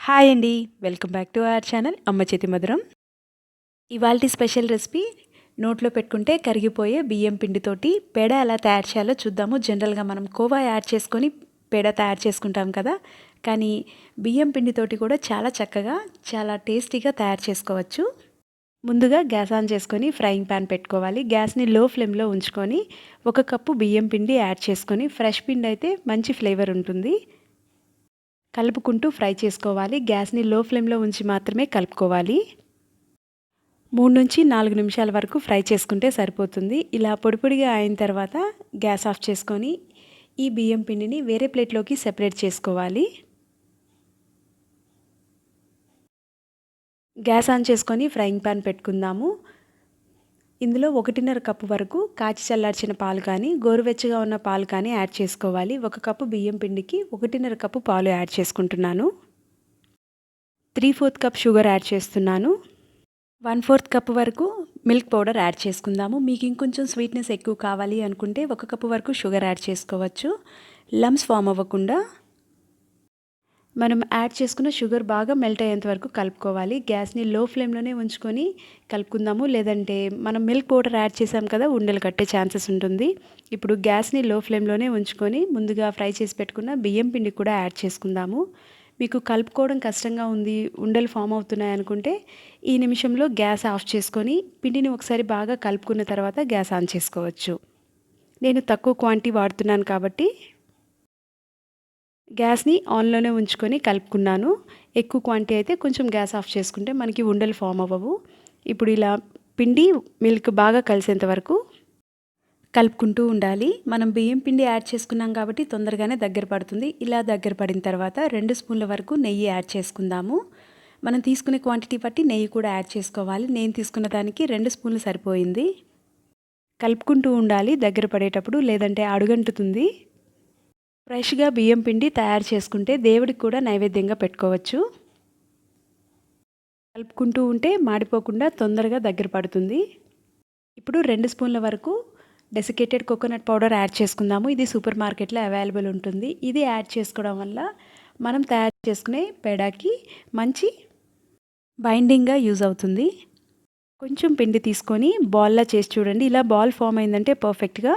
Hi అండి, welcome back to our channel అమ్మ చేతి మధురం. ఇవాల్టి స్పెషల్ రెసిపీ నోట్లో పెట్టుకుంటే కరిగిపోయే బియ్యం పిండితోటి పేడ ఎలా తయారు చేయాలో చూద్దాము. జనరల్గా మనం కోవా యాడ్ చేసుకొని పేడ తయారు చేసుకుంటాం కదా, కానీ బియ్యం పిండితోటి కూడా చాలా చక్కగా చాలా టేస్టీగా తయారు చేసుకోవచ్చు. ముందుగా గ్యాస్ ఆన్ చేసుకొని ఫ్రైయింగ్ ప్యాన్ పెట్టుకోవాలి. గ్యాస్ని లో ఫ్లేమ్లో ఉంచుకొని 1 కప్పు బియ్యం పిండి యాడ్ చేసుకొని, ఫ్రెష్ పిండి అయితే మంచి ఫ్లేవర్ ఉంటుంది, కలుపుకుంటూ ఫ్రై చేసుకోవాలి. గ్యాస్ని లో ఫ్లేమ్లో ఉంచి మాత్రమే కలుపుకోవాలి. 3 నుంచి 4 నిమిషాల వరకు ఫ్రై చేసుకుంటే సరిపోతుంది. ఇలా పొడి పొడిగా అయిన తర్వాత గ్యాస్ ఆఫ్ చేసుకొని ఈ బియ్యం పిండిని వేరే ప్లేట్లోకి సెపరేట్ చేసుకోవాలి. గ్యాస్ ఆన్ చేసుకొని ఫ్రైయింగ్ ప్యాన్ పెట్టుకుందాము. ఇందులో 1.5 కప్పు వరకు కాచి చల్లార్చిన పాలు కానీ గోరువెచ్చగా ఉన్న పాలు కానీ యాడ్ చేసుకోవాలి. 1 కప్పు బియ్యం పిండికి 1.5 కప్పు పాలు యాడ్ చేసుకుంటున్నాను. 3/4 కప్ షుగర్ యాడ్ చేస్తున్నాను. 1/4 కప్ వరకు మిల్క్ పౌడర్ యాడ్ చేసుకుందాము. మీకు ఇంకొంచెం స్వీట్నెస్ ఎక్కువ కావాలి అనుకుంటే 1 కప్పు వరకు షుగర్ యాడ్ చేసుకోవచ్చు. లమ్స్ ఫామ్ అవ్వకుండా మనం యాడ్ చేసుకున్న షుగర్ బాగా మెల్ట్ అయ్యేంత వరకు కలుపుకోవాలి. గ్యాస్ని లో ఫ్లేమ్లోనే ఉంచుకొని కలుపుకుందాము, లేదంటే మనం మిల్క్ పౌడర్ యాడ్ చేసాం కదా, ఉండలు కట్టే ఛాన్సెస్ ఉంటుంది. ఇప్పుడు గ్యాస్ని లో ఫ్లేమ్లోనే ఉంచుకొని ముందుగా ఫ్రై చేసి పెట్టుకున్న బియ్యం పిండి కూడా యాడ్ చేసుకుందాము. మీకు కలుపుకోవడం కష్టంగా ఉంది, ఉండలు ఫామ్ అవుతున్నాయి అనుకుంటే ఈ నిమిషంలో గ్యాస్ ఆఫ్ చేసుకొని పిండిని ఒకసారి బాగా కలుపుకున్న తర్వాత గ్యాస్ ఆన్ చేసుకోవచ్చు. నేను తక్కువ క్వాంటిటీ వాడుతున్నాను కాబట్టి గ్యాస్ని ఆన్లోనే ఉంచుకొని కలుపుకున్నాను. ఎక్కువ క్వాంటిటీ అయితే కొంచెం గ్యాస్ ఆఫ్ చేసుకుంటే మనకి ఉండలు ఫామ్ అవ్వవు. ఇప్పుడు ఇలా పిండి మిల్క్ బాగా కలిసేంత వరకు కలుపుకుంటూ ఉండాలి. మనం బియ్యం పిండి యాడ్ చేసుకున్నాం కాబట్టి తొందరగానే దగ్గర పడుతుంది. ఇలా దగ్గర పడిన తర్వాత 2 స్పూన్ల వరకు నెయ్యి యాడ్ చేసుకుందాము. మనం తీసుకునే క్వాంటిటీ బట్టి నెయ్యి కూడా యాడ్ చేసుకోవాలి. నేను తీసుకున్న దానికి 2 స్పూన్లు సరిపోయింది. కలుపుకుంటూ ఉండాలి దగ్గర పడేటప్పుడు, లేదంటే అడుగంటుతుంది. ఫ్రెష్గా బియ్యం పిండి తయారు చేసుకుంటే దేవుడికి కూడా నైవేద్యంగా పెట్టుకోవచ్చు. కలుపుకుంటూ ఉంటే మాడిపోకుండా తొందరగా దగ్గర పడుతుంది. ఇప్పుడు 2 స్పూన్ల వరకు డెసికేటెడ్ కోకోనట్ పౌడర్ యాడ్ చేసుకుందాము. ఇది సూపర్ మార్కెట్లో అవైలబుల్ ఉంటుంది. ఇది యాడ్ చేసుకోవడం వల్ల మనం తయారు చేసుకునే పేడాకి మంచి బైండింగ్గా యూజ్ అవుతుంది. కొంచెం పిండి తీసుకొని బాల్లా చేసి చూడండి. ఇలా బాల్ ఫామ్ అయిందంటే పర్ఫెక్ట్గా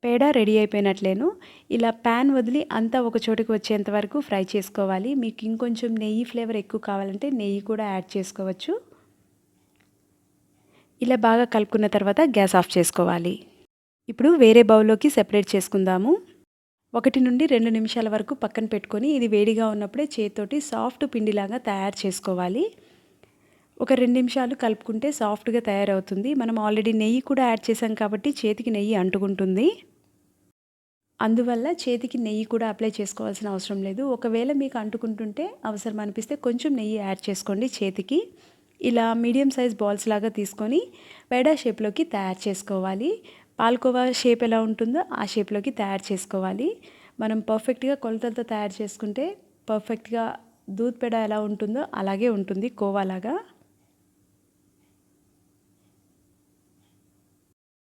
పేడ రెడీ అయిపోయినట్లేను. ఇలా ప్యాన్ వదిలి అంతా ఒక చోటుకి వచ్చేంత వరకు ఫ్రై చేసుకోవాలి. మీకు ఇంకొంచెం నెయ్యి ఫ్లేవర్ ఎక్కువ కావాలంటే నెయ్యి కూడా యాడ్ చేసుకోవచ్చు. ఇలా బాగా కలుపుకున్న తర్వాత గ్యాస్ ఆఫ్ చేసుకోవాలి. ఇప్పుడు వేరే బౌల్లోకి సెపరేట్ చేసుకుందాము. 1 నుండి 2 నిమిషాల వరకు పక్కన పెట్టుకొని ఇది వేడిగా ఉన్నప్పుడే చేతితోటి సాఫ్ట్ పిండిలాగా తయారు చేసుకోవాలి. ఒక 2 నిమిషాలు కలుపుకుంటే సాఫ్ట్గా తయారవుతుంది. మనం ఆల్రెడీ నెయ్యి కూడా యాడ్ చేసాం కాబట్టి చేతికి నెయ్యి అంటుకుంటుంది. అందువల్ల చేతికి నెయ్యి కూడా అప్లై చేసుకోవాల్సిన అవసరం లేదు. ఒకవేళ మీకు అంటుకుంటుంటే అవసరం అనిపిస్తే కొంచెం నెయ్యి యాడ్ చేసుకోండి చేతికి. ఇలా మీడియం సైజ్ బాల్స్ లాగా తీసుకొని పేడా షేప్లోకి తయారు చేసుకోవాలి. పాల్కోవా షేప్ ఎలా ఉంటుందో ఆ షేప్లోకి తయారు చేసుకోవాలి. మనం పర్ఫెక్ట్గా కొలతలతో తయారు చేసుకుంటే పర్ఫెక్ట్గా దూద్ పేడ ఎలా ఉంటుందో అలాగే ఉంటుంది, కోవాలాగా.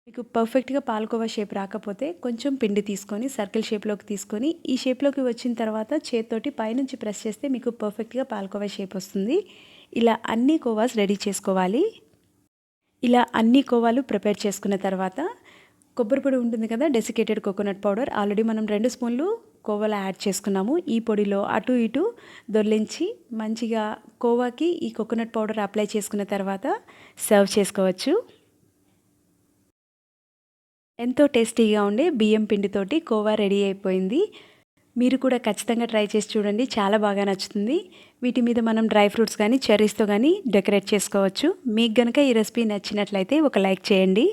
మీకు పర్ఫెక్ట్గా పాలకోవా షేప్ రాకపోతే కొంచెం పిండి తీసుకొని సర్కిల్ షేప్లోకి తీసుకొని ఈ షేప్లోకి వచ్చిన తర్వాత చేతితోటి పైనుంచి ప్రెస్ చేస్తే మీకు పర్ఫెక్ట్గా పాలకోవా షేప్ వస్తుంది. ఇలా అన్ని కోవాస్ రెడీ చేసుకోవాలి. ఇలా అన్ని కోవాలు ప్రిపేర్ చేసుకున్న తర్వాత కొబ్బరి పొడి ఉంటుంది కదా, డెసికేటెడ్ కోకోనట్ పౌడర్, ఆల్రెడీ మనం 2 స్పూన్లు కోవాలో యాడ్ చేసుకున్నాము. ఈ పొడిలో అటు ఇటు దొర్లించి మంచిగా కోవాకి ఈ కోకోనట్ పౌడర్ అప్లై చేసుకున్న తర్వాత సర్వ్ చేసుకోవచ్చు. ఎంతో టేస్టీగా ఉండే బియ్యం పిండితోటి కోవా రెడీ అయిపోయింది. మీరు కూడా ఖచ్చితంగా ట్రై చేసి చూడండి, చాలా బాగా నచ్చుతుంది. వీటి మీద మనం డ్రై ఫ్రూట్స్ కానీ చెర్రీస్తో కానీ డెకరేట్ చేసుకోవచ్చు. మీకు కనుక ఈ రెసిపీ నచ్చినట్లయితే ఒక లైక్ చేయండి.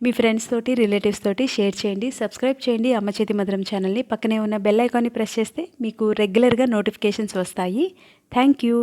మీ ఫ్రెండ్స్ తోటి రిలేటివ్స్ తోటి షేర్ చేయండి. సబ్స్క్రైబ్ చేయండి అమ్మ చేతి మధురం ఛానల్ని. పక్కనే ఉన్న బెల్ ఐకాన్ని ప్రెస్ చేస్తే మీకు రెగ్యులర్గా నోటిఫికేషన్స్ వస్తాయి. Thank you.